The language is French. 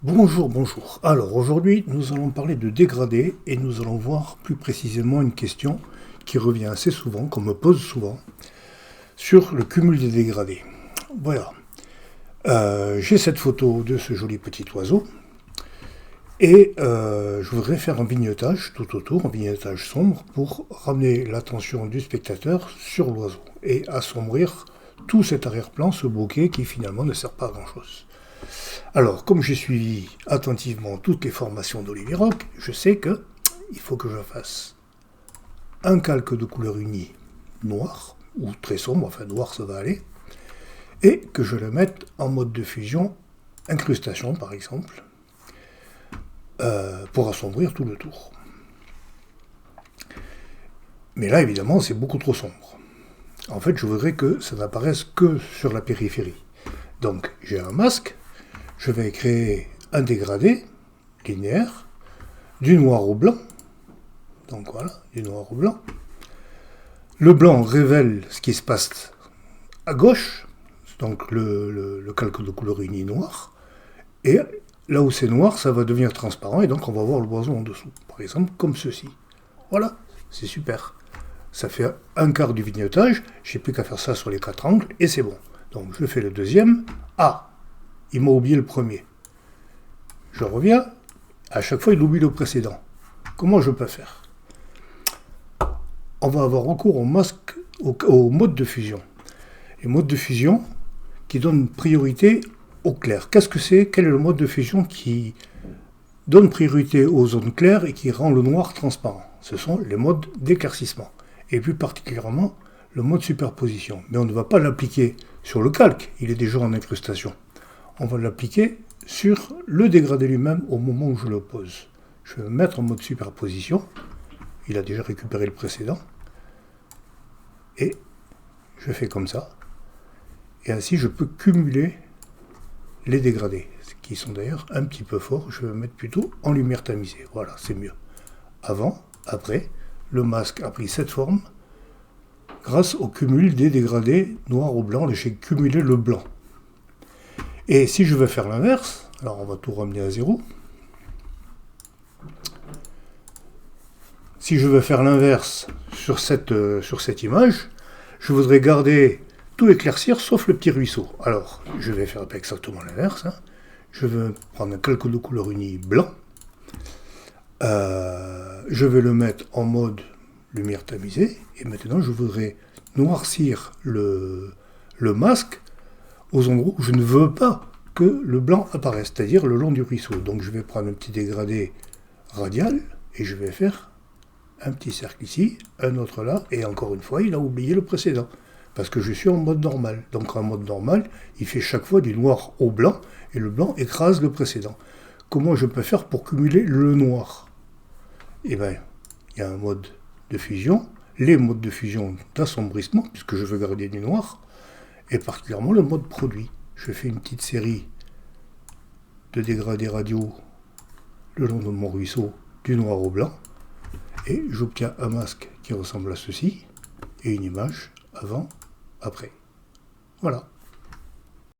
Bonjour, bonjour. Alors aujourd'hui, nous allons parler de dégradé et nous allons voir plus précisément une question qui revient assez souvent, qu'on me pose souvent, sur le cumul des dégradés. Voilà. J'ai cette photo de ce joli petit oiseau et je voudrais faire un vignettage tout autour, un vignettage sombre pour ramener l'attention du spectateur sur l'oiseau et assombrir tout cet arrière-plan, ce bokeh qui finalement ne sert pas à grand-chose. Alors, comme j'ai suivi attentivement toutes les formations d'Olivier Roch, je sais que il faut que je fasse un calque de couleur unie noir, ou très sombre, enfin noir ça va aller, et que je le mette en mode de fusion, incrustation par exemple, pour assombrir tout le tour. Mais là, évidemment, c'est beaucoup trop sombre. En fait, je voudrais que ça n'apparaisse que sur la périphérie. Donc, j'ai un masque, je vais créer un dégradé linéaire, du noir au blanc. Donc voilà, du noir au blanc. Le blanc révèle ce qui se passe à gauche, donc le calque de couleur unie noir. Et là où c'est noir, ça va devenir transparent et donc on va voir l'oiseau en dessous. Par exemple, comme ceci. Voilà, c'est super. Ça fait un quart du vignettage, j'ai plus qu'à faire ça sur les 4 angles et c'est bon. Donc je fais le deuxième. Ah, il m'a oublié le premier. Je reviens, à chaque fois il oublie le précédent. Comment je peux faire? On va avoir recours au masque, au mode de fusion. Et mode de fusion qui donne priorité au clair. Qu'est-ce que c'est? Quel est le mode de fusion qui donne priorité aux zones claires et qui rend le noir transparent? Ce sont les modes d'éclaircissement. Et plus particulièrement le mode superposition. Mais on ne va pas l'appliquer sur le calque, il est déjà en incrustation. On va l'appliquer sur le dégradé lui-même au moment où je le pose. Je vais me mettre en mode superposition. Il a déjà récupéré le précédent. Et je fais comme ça. Et ainsi, je peux cumuler les dégradés, qui sont d'ailleurs un petit peu forts. Je vais me mettre plutôt en lumière tamisée. Voilà, c'est mieux. Avant, après, le masque a pris cette forme grâce au cumul des dégradés noir au blanc. J'ai cumulé le blanc. Et si je veux faire l'inverse, alors on va tout ramener à zéro. Si je veux faire l'inverse sur cette image, je voudrais garder tout éclaircir sauf le petit ruisseau. Alors, je vais faire exactement l'inverse. Je vais prendre un calque de couleur unie blanc. Je vais le mettre en mode lumière tamisée. Et maintenant, je voudrais noircir le masque aux endroits où je ne veux pas que le blanc apparaisse, c'est-à-dire le long du ruisseau. Donc je vais prendre un petit dégradé radial et je vais faire un petit cercle ici, un autre là, et encore une fois, il a oublié le précédent, parce que je suis en mode normal. Donc en mode normal, il fait chaque fois du noir au blanc, et le blanc écrase le précédent. Comment je peux faire pour cumuler le noir? Eh bien, il y a un mode de fusion, les modes de fusion d'assombrissement, puisque je veux garder du noir, et particulièrement le mode produit. Je fais une petite série de dégradés radiaux le long de mon ruisseau, du noir au blanc, et j'obtiens un masque qui ressemble à ceci, et une image avant, après. Voilà.